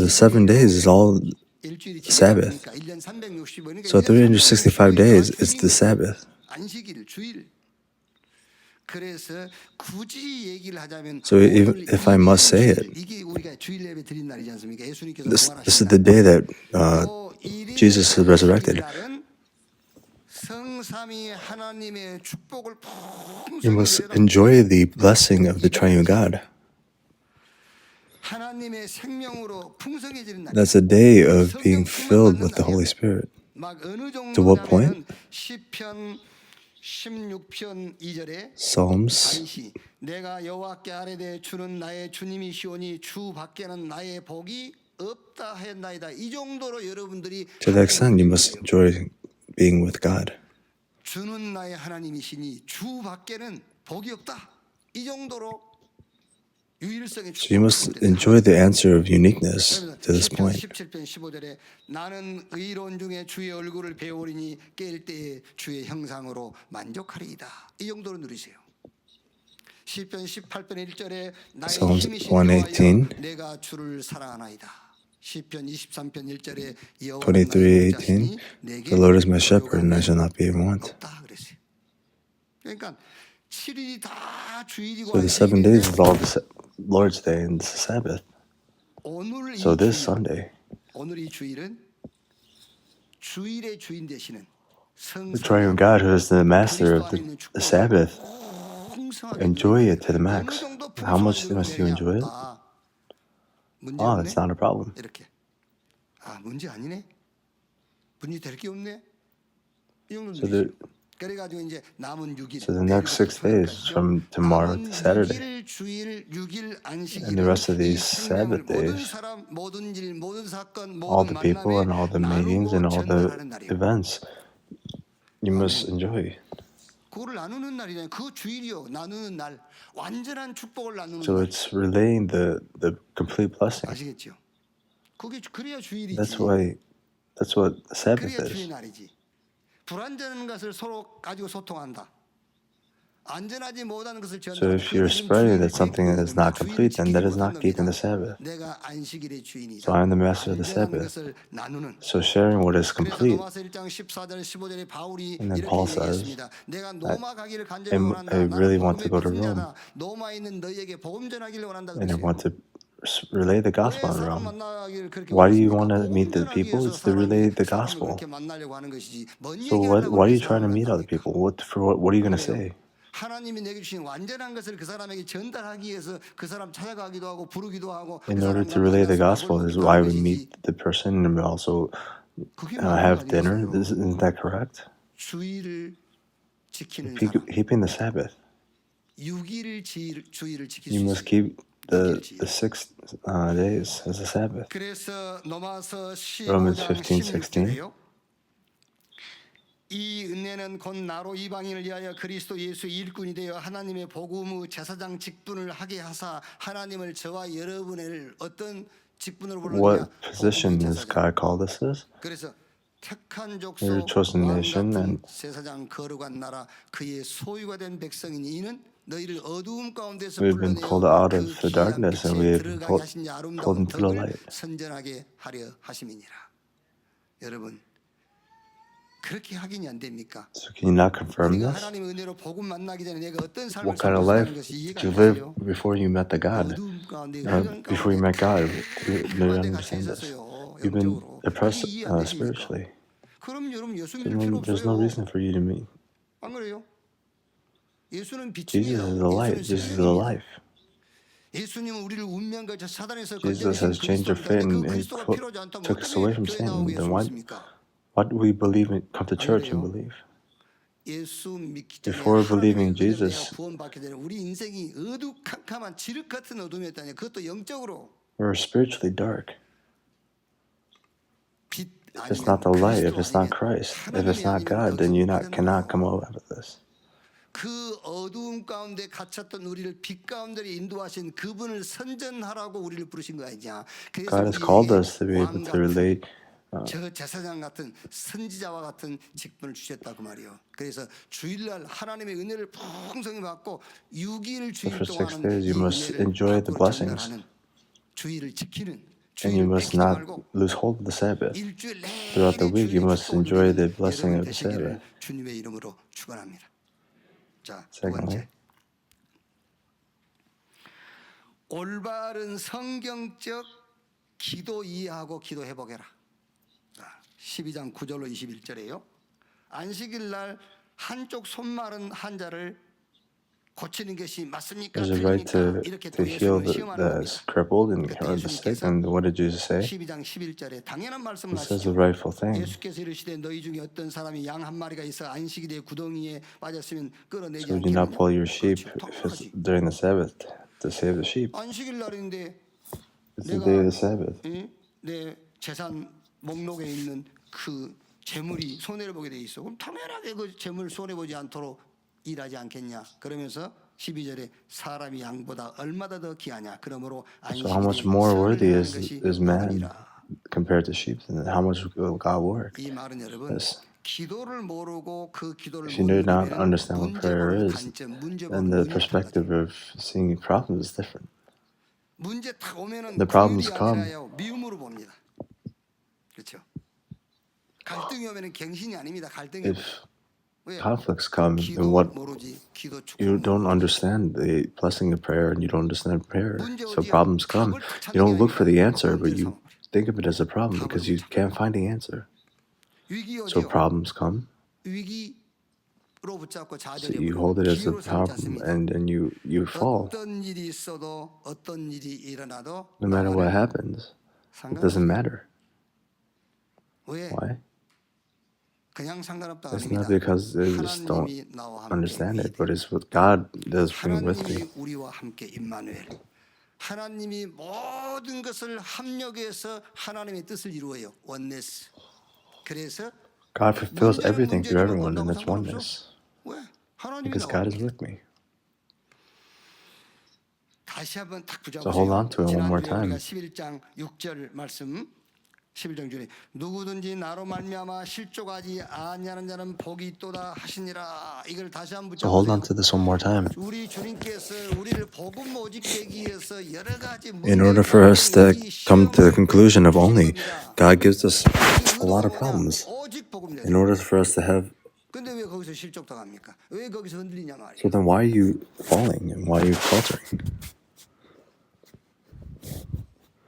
the 7 days is all Sabbath. So 365 days is the Sabbath. So if I must say it, this is the day that Jesus is resurrected. You must enjoy the blessing of the triune God. That's a day of being filled with the Holy Spirit. To what point? Psalms 내가 여호와께 아뢰되 주는 나의 주님이시오니 주 밖에는 나의 복이 없다 했나이다. 이 정도로 여러분들이 To that extent, you must enjoy being with God. 주는 나의 하나님이시니 주 밖에는 복이 없다. 이 정도로 유일성의 So you must enjoy the answer of uniqueness to this point. 17편 15절에 나는 의로운 중에 주의 얼굴을 배우리니 깰 때에 주의 형상으로 만족하리이다. 이 정도로 누리세요. 시편 18편 1절에 나의 Psalms 힘이신 118. 여호와여 내가 주를 사랑하나이다. 시편 23편 1절에 23:18. The Lord is my shepherd, and I shall not be in want. 그러니까 7일이 다 주일이고 So the 7 days is all the Lord's Day and the Sabbath. 오늘 So this Sunday, 오늘 이 주일은 주일의 주인 되시는 the triune God, who is the master of the Sabbath, enjoy it to the max. How much must you enjoy it? Oh, it's not a problem. 이렇게 문제 아니네. 분이 될 게 없네. 이 정도는 So the, 되죠. 그래가지고 이제 남은 6일. so the next 6 days from tomorrow to Saturday, 주일 6일 안식일은 and the rest of 이 these 생명을 Sabbath 모든 days, 사람, 모든 일, 모든 사건, all 모든 the people 만남에 and all the meetings and 나누고 all the 전달하는 날이에요. events, you must enjoy. 그거를 나누는 날이잖아요. 그 주일이요. 나누는 날. 완전한 축복을 나누는 So 날. it's relaying the complete blessing. 아시겠죠? 그게 그래야 주일이지. That's what Sabbath 그래야 주의 is. 날이지. 불완전한 것을 서로 가지고 소통한다. 안전하지 못한 것을 So 전달한다. if you're spreading that something is not complete, then that is not keeping the Sabbath. 내가 안식일의 주인이다. So I am the master of the 안전한 Sabbath. 것을 나누는. So sharing what is 그래서 complete. 로마서 1장 14절 15절에 바울이 And then 이렇게 Paul says, 얘기했습니다. 내가 로마 가기를 간절히 I 원한다. really 나는 want to go 복음의 to Rome. 배신자다. 로마에 있는 너희에게 복음 전하기를 원한다 And I 그랬어요. want to relay the 왜 gospel in 사람 Rome. 만나기를 그렇게 Why do you 원하십니까? want to 복음 meet the 전하기 people? 위해서 It's to relay the 사람을 gospel. 그렇게 만나려고 하는 것이지. 뭔 So 얘기하려고 why are you 그렇게 trying to 사람을 meet other 만납니까? people? What are you going to say? 하나님이 내게 주신 완전한 것을 그 사람에게 전달하기 위해서 그 사람 찾아가기도 하고 부르기도 하고 In 그 order 사람과 to relay the 만나서 gospel 밥을 is 먹기도 why 하는 we 것이지. meet the person and we also 그게 have 맞는 dinner. 말이었어요. Isn't that correct? 주의를 지키는 사람. Keeping the Sabbath. 6일 주의를 지킬 You 수 must 있어요. keep the 6 days as a Sabbath. 그래서 로마서 Romans 15장 15:16. 16절에요. 이 은혜는 곧 나로 이방인을 위하여 그리스도 예수의 일꾼이 되어 하나님의 복음의 제사장 직분을 하게 하사 하나님을 저와 여러분을 어떤 직분으로 부르느냐? What position 복음의 is 제사장. God called us as? 그래서 택한 We're 족속 a chosen 왕 nation 같은 and 제사장 거룩한 나라 그의 소유가 된 백성이니 이는 너희를 어두움 가운데서 we've been 불러내어 called out 그 of the 귀한 darkness and 빛에 we have been 들어가게 하신 이 pulled 아름다운 into the 덕을 light. 선전하게 하려 하심이니라. 여러분 그렇게 확인이 안 됩니까? So can you not confirm 우리가 this? 하나님의 은혜로 복음 만나기 전에 내가 어떤 삶을 What kind of 살고 life 있었다는 것이 이해가 did you 안 live 되세요? before you met the God? 어두움 가운데 Before you met God, you 가운데 갇혀 understand this. 있었어요. You've been 영적으로. oppressed 그게 이해 안 되십니까? spiritually. 그럼 여러분 예수 So 믿을 필요 then there's no 없어요. reason for you to meet. 안 그래요? 예수는 Jesus 빛입니다. is the light. 예수는 Jesus is the 생명입니다. life. 예수님은 우리를 운명과 저 사단에서 Jesus 건져내신 has changed our 그리스도입니다. fate 근데 그 and 그리스도가 필요하지 않다면 took us away from 어떻게 교회 sin. 나오고 Then 예수 why 믿습니까? do we believe in, come to church and 그래요? believe? 예수 믿기 전에 Before 하나님의 believing 은혜로 내가 Jesus, 구원받기 전에 우리 인생이 어두컴컴한 지륵 같은 어둠이었다니 그것도 영적으로 we're spiritually dark. 빛 If it's not the 아니면 light, if 그리스도 it's not 아니면 Christ, if it's 하나님이 not 아니면 God, then you 여기서 cannot come 빠져나와요. out of this. 그 어두움 가운데 갇혔던 우리를 빛 가운데로 인도하신 그분을 선전하라고 우리를 부르신 거 아니냐. 그래서 God has called 우리에게 us to be able 왕 to 같은 relate 저 제사장 같은 선지자와 같은 직분을 주셨다 그 말이요. 그래서 주일날 하나님의 은혜를 풍성히 받고 6일 주일 for 6 동안은 days 이 you must 은혜를 enjoy the 밖으로 blessings. 전달하는 주일을 지키는 And you 주일을 must 뺏기지 not 말고 lose hold of the Sabbath. 일주일 Throughout the 내내 week, you 주일의 must 축복을 enjoy the 누리는 blessing 여러분 of the 되시기를 Sabbath. 주님의 이름으로 축원합니다. 자, 두 Secondly, 번째. 올바른 성경적 기도 이해하고 기도 회복해라. 12장 9절로 21절에요. 안식일 날 한쪽 손 마른 환자를 고치는 것이 맞습니까? there's a right 틀립니까? 이렇게 to 또 heal 예수님을 시험하는 the 겁니다. crippled and 그때 or the sick. 예수님께서 And what did Jesus say? 12장 11절에 당연한 말씀을 He says the 하시죠. rightful thing. 예수께서 이르시되 너희 중에 어떤 사람이 양 한 마리가 있어 안식일에 구덩이에 빠졌으면 끌어내지 So do not 않겠느냐. pull your sheep 그렇죠. if it's 당연하지. during the Sabbath to save the sheep. 안식일 날인데 It's the day 내가 of the Sabbath. 내 재산 목록에 있는 그 재물이 손해를 보게 돼 있어. 그럼 당연하게 그 재물 손해 보지 않도록 일하지 않겠냐. 그러면서 12절에 사람이 양보다 얼마나 더 귀하냐. 그러므로 So how much 안식일에 more 선을 worthy 행하는 is 것이 man 옳으니라. compared to sheep, and how much will God work? 이 말은 여러분 Yes. 기도를 모르고 그 기도를 If you 못 do not 누리면 understand what 문제 prayer 보는 is, 관점, 문제 then 보는 the 눈이 perspective 달라져요. of seeing problems is different. 문제 딱 오면은 The problems 긍휼이 come. 아니라요 미움으로 봅니다. 그렇죠? 갈등이 오면은 갱신이 아닙니다. 갈등이 If 왜? conflicts come, 기도 then what 모르지 기도 축복 you don't 모르지. understand the blessing of prayer, and you don't understand prayer. 문제 So 오지요. problems come. 답을 딱 찾는 You don't 게 look for the 아니라 answer, but 문제를 you 삼아. think of it as a problem because you can't find the answer. 위기 So 오지요. problems come. 위기로 붙잡고 So 좌절해 you hold it as a 기회로 삼지 problem, 않습니다. and then you fall. 어떤 일이 있어도 어떤 일이 일어나도 No matter what 나와는 happens, it doesn't 상관없어요. matter. 왜? Why? 그냥 상관없다 It's 아닙니다. not because I just don't 하나님이 나와 함께 understand it, but it's what God does with me. 하나님이 우리와 함께 임마누엘. 하나님이 모든 것을 합력해서 하나님의 뜻을 이루어요. 원네스. 그래서 God fulfills 문제는 everything through 문제지만 everyone in 건너고 its 상관없어. oneness 왜? 하나님이 because 나와 God is 함께. with me. 다시 한번 딱 So hold on to it one more 지난주에 우리가 time. 11장 6절 말씀 11장 중에 누구든지 나로 말미암아 실족하지 아니하는 자는 복이 있도다 하시니라. 이걸 다시 한번 So hold on 붙잡으세요. to this one more time. 우리 주님께서 우리를 복음 모집되기 위해서 여러 가지 In order for us to come to the conclusion of only, God gives us a lot of problems. 오직 복음 In order for us to have, 근데 왜 거기서 실족당합니까? 왜 거기서 흔들리냐 말이에요. so then why are you falling and why are you faltering?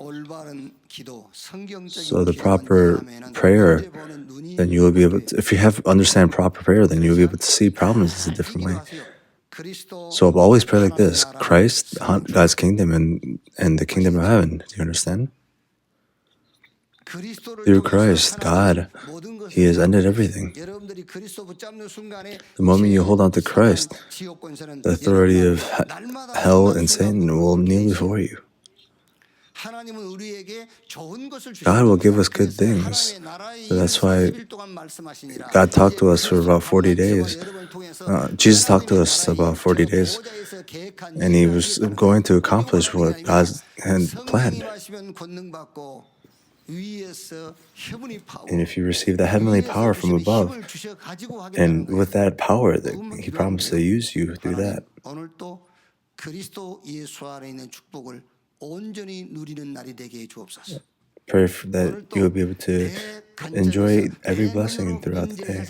올바른 기도, 성경적인 So the 기도만 proper 이해하면은 prayer, 문제 보는 눈이 then you will be able to, if you have understand proper prayer, then you'll be able to see problems in a different way. 그리스도 So I've always prayed like this: Christ, God's kingdom, and the kingdom of heaven. Do you understand? Through Christ, God, He has ended everything. The moment you hold on to Christ, the authority of hell and Satan will kneel before you. God will give us good things. So that's why God talked to us for about 40 days. Jesus talked to us about 40 days, and He was going to accomplish what God had planned. And if you receive the heavenly power from above, and with that power, that He promised to use you through that. 오늘도 그리스도 예수 안에 있는 축복을 온전히 누리는 날이 되게 해 주옵소서. Pray that you will be able to enjoy every blessing throughout the day,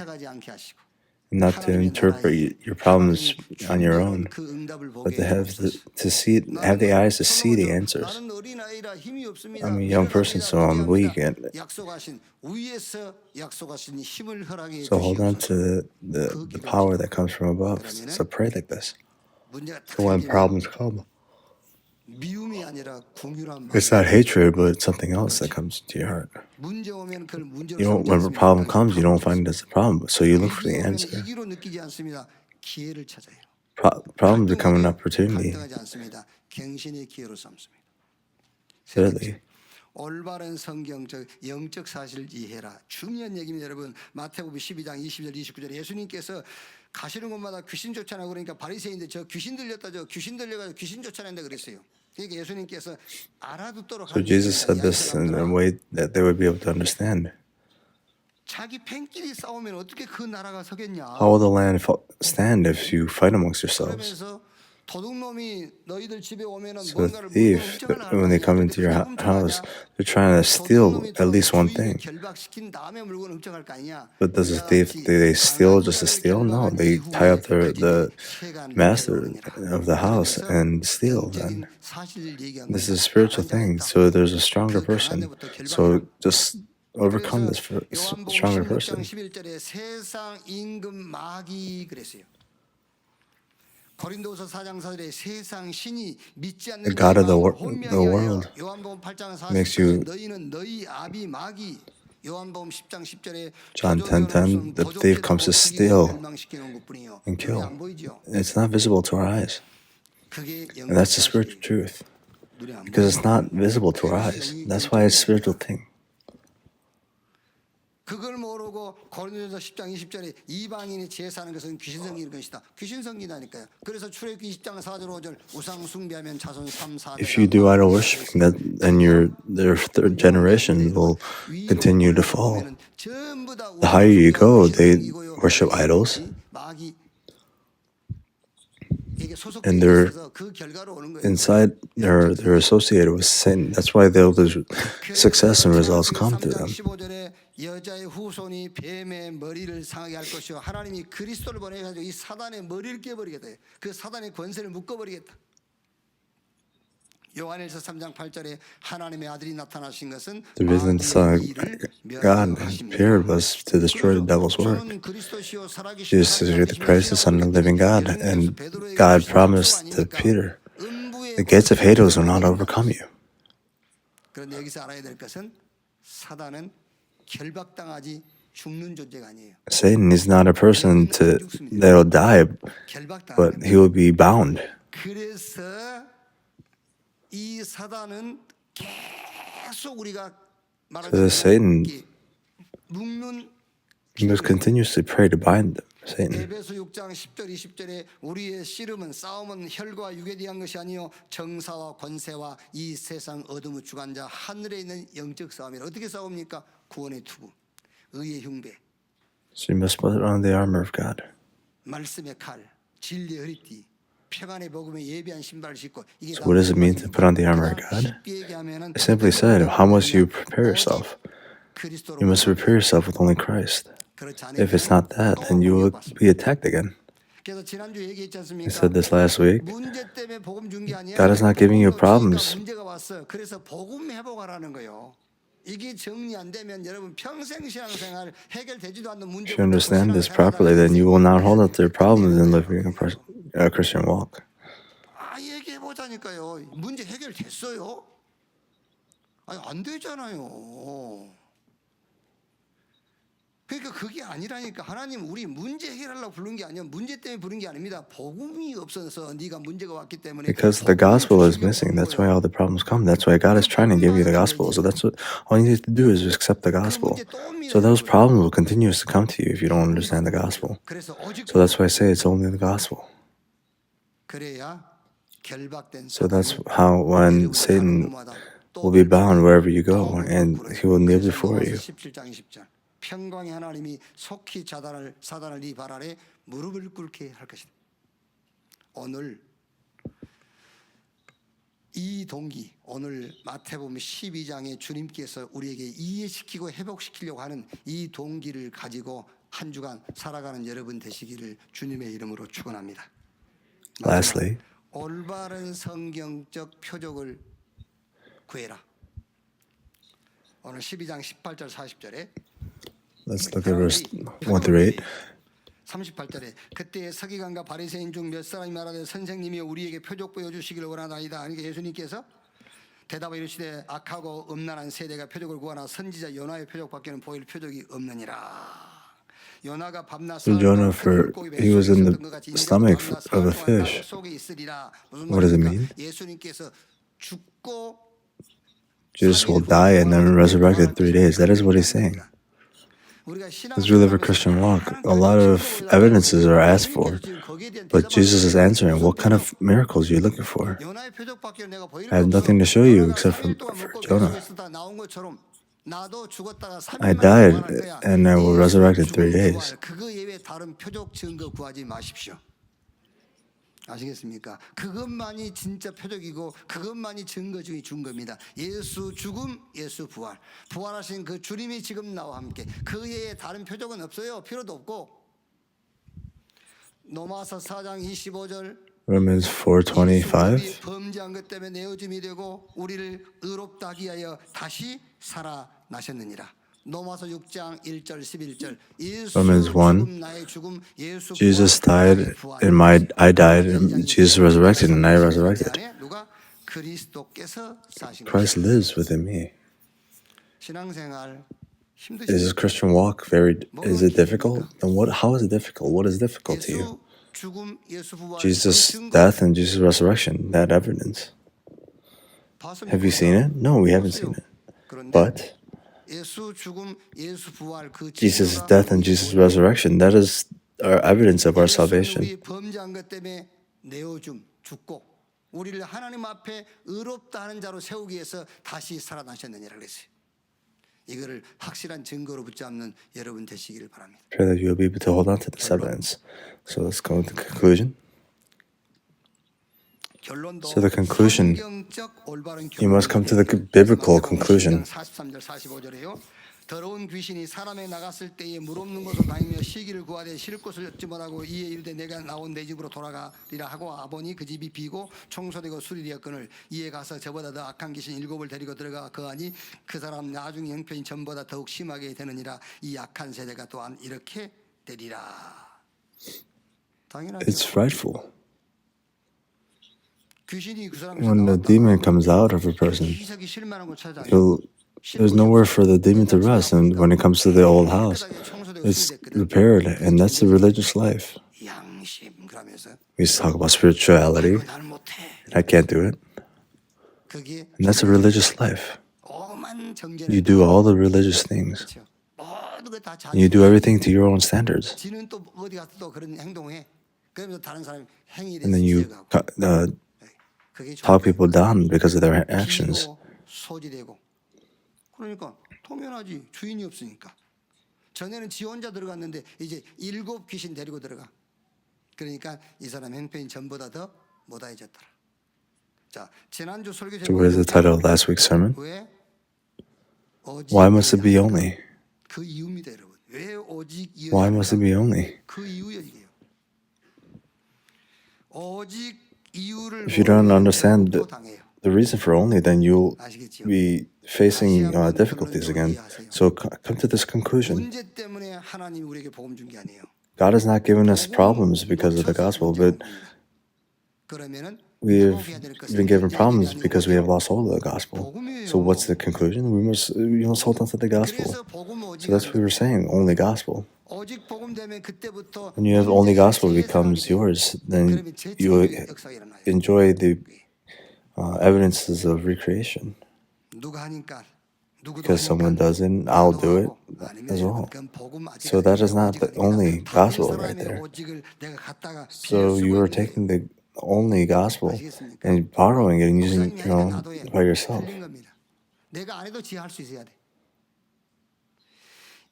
and not to interpret your problems on your own, but to have the eyes to see the answers. I'm a young person, so I'm weak, and so hold on to the power that comes from above. So pray like this. So when problems come, it's not hatred, but it's something else that comes into your heart. When a problem comes, you don't find it as a problem, so you look for the answer. Problems become an opportunity. Thirdly, 올바른 성경적 영적 사실을 이해해라. 중요한 얘기입니다, 여러분. 마태복음 12장 20절 29절에 예수님께서 가시는 곳마다 귀신 쫓아나고 그러니까 바리새인들 저 귀신 들렸다 저 귀신 들려가지고 귀신 쫓아낸다 그랬어요. 그러니까 예수님께서 알아듣도록 so Jesus said this in a way that they would be able to understand. 자기 팬끼리 싸우면 어떻게 그 나라가 서겠냐? How will the land stand if you fight amongst yourselves? 그러면서 도둑놈이 너희들 집에 오면은 So 뭔가를 the thief, when they come into your house, they're trying to steal at least one thing. 결박시킨 다음에 물건을 훔쳐갈 거 아니야? But does the thief, do they steal just to steal? No, they tie up the master of the house and steal then. This is a spiritual thing, so there's a stronger person. So just overcome this stronger person. 11절에 세상 임금 마귀 그랬어요. 고린도서 4장 4절에 세상 신이 믿지 않는 The God of the 혼명하여 world 요한복음 8장 makes 40절에 you- 너희는 너희 아비 마귀 요한복음 10장 10절에 John 10:10, the thief comes to steal and kill. It's not visible to our eyes. And that's the spiritual truth. Because it's not visible to our eyes. That's why it's a spiritual thing. 그걸 모르고 고린도전서 10장 20절에 이방인이 제사하는 것은 귀신 섬기는 것이다. 귀신 섬기다니까요. 그래서 출애굽기 20장 4절 5절 우상 숭배하면 자손 3, 4대 If you do idol worshiping, then their third generation will continue to fall. The higher you go, they worship idols, and they're inside, they're associated with sin. That's why the success and results come to them. 여자의 후손이 뱀의 머리를 상하게 할 것이요 하나님이 그리스도를 보내가지고 이 사단의 머리를 깨버리겠다. 그 사단의 권세를 묶어버리겠다. 요한일서 3장 8절에 하나님의 아들이 나타나신 것은 The reason the Son of God appeared was to destroy the devil's work. Jesus is the Christ, the Son of the living God, and God promised to Peter, the gates of Hades will not overcome you. 그런데 여기서 알아야 될 것은 사단은 결박당하지 죽는 존재가 아니에요. Satan is not a person that'll die, but he will be bound. 그래서 이 사단은 계속 우리가 So the Satan 묶는 he must continuously pray to bind Satan. 에베소 6장 10절 20절에 우리의 씨름은 싸움은 혈과 육에 대한 것이 아니요 정사와 권세와 이 세상 어둠의 주관자 하늘에 있는 영적 싸움이라. 어떻게 싸웁니까? 구원의 투구, 의의 흉배, So you must put on the armor of God. 말씀의 칼, 진리의 허리띠, 평안의 복음에 예비한 신발을 신고. 이게 So what does it mean to put on the armor of God? I simply said, how must you prepare yourself? You must prepare yourself with only Christ. If it's not that, then you will be attacked again. I said this last week. God is not giving you problems. 그래서 복음 회복하라는 거예요. 이게 정리 안 되면 여러분 평생 신앙생활 해결되지도 않는 문제. If you understand this properly, then you will not hold up to your problems in living a Christian walk. 얘기해 보자니까요. 문제 해결됐어요? 아니 안 되잖아요. 그러니까 그게 아니라니까. 하나님 우리 문제 해결하려고 부른 게 아니야. 문제 때문에 부른 게 아닙니다. 복음이 없어서 네가 문제가 왔기 때문에. Because the gospel is missing. That's why all the problems come. That's why God is trying to give you the gospel. So that's what all you need to do is just accept the gospel. So those problems will continuously come to you if you don't understand the gospel. So that's why I say it's only the gospel. So that's how when Satan will be bound wherever you go and he will kneel before you. 평강의 하나님이 속히 사단을 네 발 아래 무릎을 꿇게 할 것이다. 오늘 이 동기, 오늘 마태복음 12장에 주님께서 우리에게 이해시키고 회복시키려고 하는 이 동기를 가지고 한 주간 살아가는 여러분 되시기를 주님의 이름으로 축원합니다. Lastly, 올바른 성경적 표적을 구해라. 오늘 12장 18절 40절에 let's look at verse 1 through 8. 38절에 그때 서기관과 바리새인 중 몇 사람이 말하되 선생님이 우리에게 표적 보여주시기를 원하나이다. 그러니까 예수님께서 대답하여 이르시되 악하고 음란한 세대가 표적을 구하나 선지자 요나의 표적밖에는 보일 표적이 없느니라. 요나가 밤낮 So Jonah, he was in the stomach of a fish. What does it mean? 예수님께서 죽고 Jesus will die and then resurrect in 3 days. That is what he's saying. As we live a Christian walk, a lot of evidences are asked for, but Jesus is answering, what kind of miracles are you looking for? I have nothing to show you except for Jonah. I died and I will resurrect in 3 days. 아시겠습니까? 그것만이 진짜 표적이고 그것만이 증거 중에 증거입니다. 예수 죽음, 예수 부활. 부활하신 그 주님이 지금 나와 함께. 그 외에 다른 표적은 없어요. 필요도 없고. 로마서 4장 25절 Romans 4:25. 범죄한 것 때문에 내어짐이 되고 우리를 의롭다 하기 위하여 다시 살아나셨느니라. 로마서 6장 1절 11절 Romans 1. Jesus died and I died and Jesus resurrected and I resurrected. Christ lives within me. Is this Christian walk is it difficult? Then how is it difficult? What is difficult to you? Jesus' death and Jesus' resurrection, that evidence. Have you seen it? No, we haven't seen it. But Jesus' death and Jesus' resurrection, that is our evidence of our salvation. 우리를 하나님 앞에 의롭다 하는 자로 세우기 위해서 다시 살아나셨느니라 그랬어요. 이거를 확실한 증거로 붙잡는 여러분 되시기를 바랍니다. Pray that you'll be able to hold on to this evidence. So let's go to the conclusion. So the conclusion, you must come to the biblical conclusion. 더러운 귀신이 사람에 나갔을 때에 물 없는 곳으로 다니며 시기를 구하되 쉴 곳을 얻지 못하고 이에 이르되 내가 나온 내 집으로 돌아가리라 하고 아보니 그 집이 비고 청소되고 수리되었거늘 이에 가서 저보다 더 악한 귀신 7을 데리고 들어가 거하니 그 사람 나중에 형편이 전보다 더욱 심하게 되느니라. 이 악한 세대가 또한 이렇게 되리라. 당연하죠. It's frightful. 귀신이 그 사람 When the demon comes out of a person, he'll There's nowhere for the demon to rest. And when it comes to the old house, it's repaired, and that's the religious life. 양심 그러면서 We used to talk about spirituality. 난 못해. I can't do it. 그게 And that's a religious life. 오만 You 정죄를 do all the religious things. 그렇죠. 모든 거다 And you do everything to your own standards. 지는 또 어디 가서 또 그런 행동해. 그러면서 다른 사람이 행위에 And then 대해서 you 지적하고. 그게 talk people down because of their actions. 비리고 소지되고. 그러니까 통연하지 주인이 없으니까. 전에는 지 혼자 들어갔는데 이제 7 귀신 데리고 들어가. 그러니까 이 사람 행편이 전보다 더 못해졌더라. 자, 지난주 설교 So what is the title of last week's sermon? 왜 오직 Why must it be only? 그 이유입니다, 여러분. 왜 오직 이유? Why must it be only? 그 이유예요, 이게요. 오직 이유를 If you don't understand 또 당해요. the reason for only, then you'll 아시겠죠? be facing difficulties again. So come to this conclusion. 문제 때문에 하나님이 우리에게 복음 준 게 아니에요. God has not given us problems because of the gospel, but 그러면은 we've been given problems because we have lost hold of the gospel. So what's the conclusion? We must hold on to the gospel. 그래서 복음 So that's what we were saying, only gospel. 오직 복음 되면 그때부터 When you have only gospel becomes yours, then you enjoy the evidences of recreation. 누가 하니까 Because someone does it, I'll do it as well. So that is not the only gospel right there. So you are taking the only gospel and borrowing it and using it by yourself. 내가 안 해도 지 할 수 있어야 돼.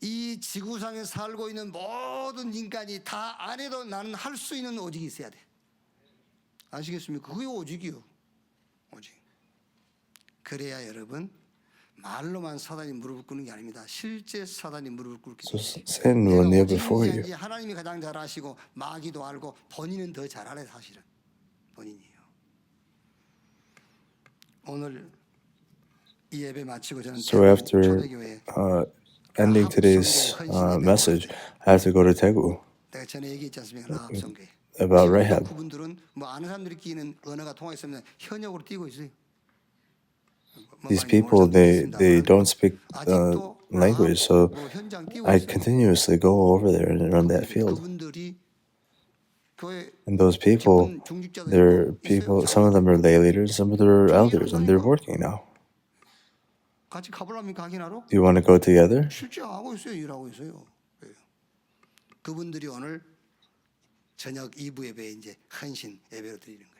이 지구상에 살고 있는 모든 인간이 다 안 해도 나는 할 수 있는 오직이 있어야 돼. 아시겠습니까? 그게 오직이요. 오직. 그래야 여러분 말로만 사단이 무릎을 꿇는 게 아닙니다. 실제 사단이 무릎을 꿇게 So Satan will kneel before you. 하나님이 가장 잘 아시고 마귀도 알고 본인은 더 잘 알아요. 사실은 본인이에요. 오늘 이 예배 마치고 저는 So after 초대교회 ending today's message, I have to go to Daegu 내가 전에 얘기했지 않습니까? 라합성교회. about Rahab. 그분들은 뭐 아는 사람들이 끼는 언어가 통하겠으면 현역으로 뛰고 있어요. These people, they don't speak language, so I continuously go over there and run that field. And those people, they're people. Some of them are lay leaders, some of them are elders, and they're working now. 같이 가보랍니까 확인하러? Do you want to go together? 실제 하고 있어요. 일하고 있어요. 그분들이 오늘 저녁 2부 예배에 이제 헌신 예배로 드리는 거예요.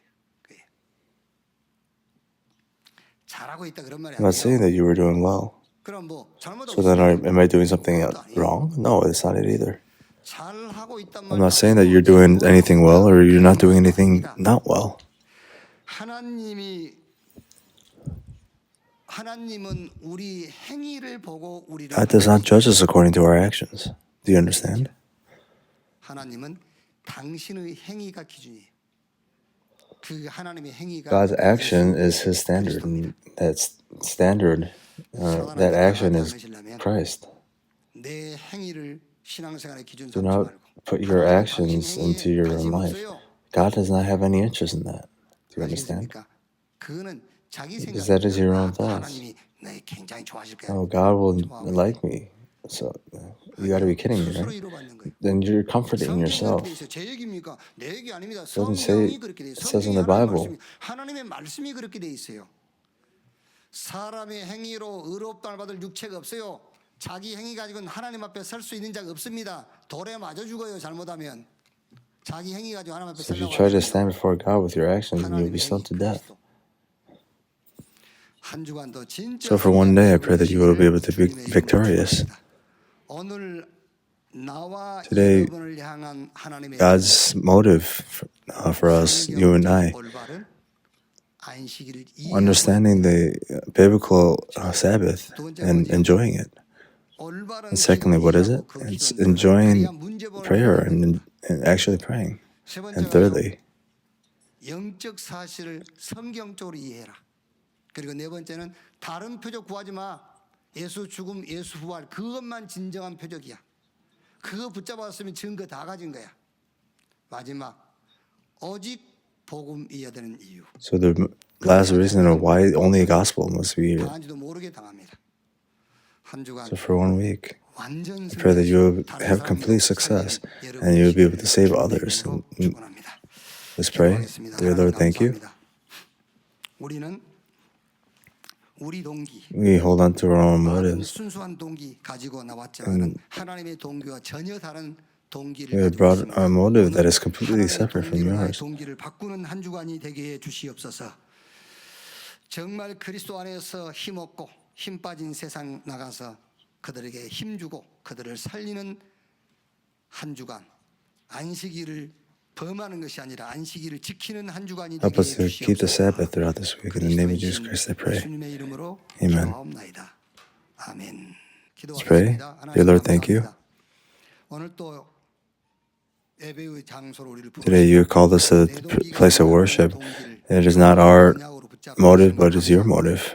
잘하고 있다 그런 말이 I'm not saying that you were doing well. 그럼 뭐 잘못 So then am I doing something wrong? No, it's not it either. 잘하고 있단 I'm not saying that you're doing anything well or you're not doing anything not well. 하나님은 우리 행위를 보고 우리를 God does not judge us according to our actions. Do you understand? 하나님은 당신의 행위가 기준이에요. 그 하나님의 행위가 God's action is His standard, and that standard, that action is Christ. 내 행위를 신앙생활의 기준 Do 삼지 not 말고 put your actions into your own life. God does not have any interest in that. Do you understand? 그거는 자기 Because that is your own thoughts. 하나님이 내 굉장히 좋아하실 거야. Oh, God will like me. So you got to be kidding me, 스스로 right? 이루어받는 거예요. Then you're comforting yourself. 제 얘기입니까? 내 얘기 아닙니다. Doesn't say- 성경이 그렇게 돼 있어요. it says in 성경이 the Bible. 하나님의 말씀이 그렇게 돼 있어요. 사람의 행위로 의롭다를 받을 육체가 없어요. 자기 행위 가지고는 하나님 앞에 설 수 있는 자가 없습니다. 돌에 맞아 죽어요. 잘못하면 자기 행위 가지고 하나님 앞에 So if you 서려고 try to 하십니다. stand before God with your actions, then you'll be stoned to death. 한 주간도 진짜 So for one day, I pray that you will be able to be victorious. 오늘 나와 Today, 여러분을 향한 하나님의 God's motive for us, you and I, 올바른 안식일을 understanding the biblical Sabbath and enjoying it. 올바른 And secondly, what is it? It's enjoying prayer and actually praying. And thirdly, 영적 사실을 성경적으로 이해해라. 그리고 네 번째는 다른 표적 구하지 마. 예수 죽음, 예수 부활 그것만 진정한 표적이야. 그거 붙잡았으면 증거 다 가진 거야. 마지막 오직 복음이어야 되는 이유. so the last reason of why only gospel must be 당한지도 모르게 당합니다. 한 주간 So for 1 week, 완전 I pray that you will 다른 have 사람도 complete success 살리는 and you will be able to save 여러분의 others. 힘으로 축원합니다. Let's pray. 기도하겠습니다. Dear 하나님 Lord, thank you. 감사합니다. 우리는 우리 동기 We hold on to our own 많은 motives. 순수한 동기 가지고 나왔지만 하나님의 동기와 전혀 다른 동기를 We have 가지고 brought 있습니다. a motive that is 오늘 completely 하나님의 separate from 동기로 나의 yours. 동기를 바꾸는 한 주간이 되게 해 주시옵소서. 정말 그리스도 안에서 힘없고 힘 빠진 세상 나가서 그들에게 힘주고 그들을 살리는 한 주간, 안식일을 범하는 것이 아니라 안식일을 지키는 한 주간이 되게 Help us to 해 keep the 주시옵소서. Sabbath throughout this week. In the name of Jesus Christ, I pray. 예수님의 이름으로 Amen. 기도하옵나이다. 아멘. Let's pray. 기도하겠습니다. Dear Lord, thank you. 오늘 또 예배의 장소로 우리를 Today you called us to the place of worship. It is not our motive, but it's your motive.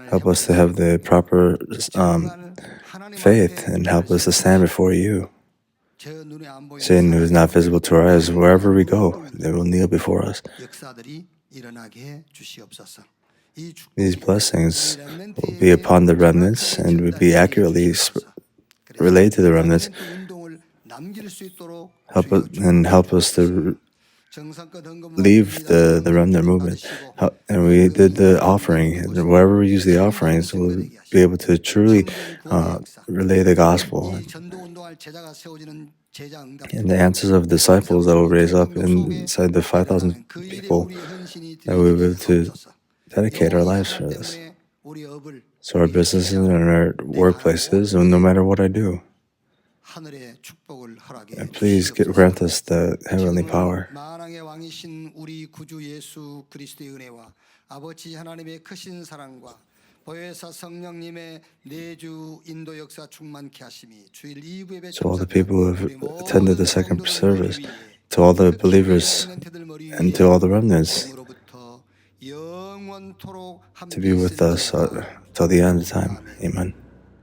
Help us to have the proper faith and help us to stand before you. Satan, who is not visible to our eyes, wherever we go, they will kneel before us. These blessings will be upon the remnants and will be accurately relayed to the remnants. Help us to leave the remnant movement. And we did the offering. And wherever we use the offerings, we'll be able to truly relay the gospel. And the answers of disciples that will raise up inside the 5,000 people, that we will be able to dedicate our lives for this. So our businesses and our workplaces, and no matter what I do, and please grant us the heavenly power. 만왕의 왕이신 우리 구주 예수 그리스도의 은혜와 아버지 하나님의 크신 사랑과 보혜사 성령님의 내주 인도 역사 충만케 하심이 주일 2부 예배 To all the people who have attended the second service, to all the believers, and to all the remnants, to be with us till the end of time. Amen.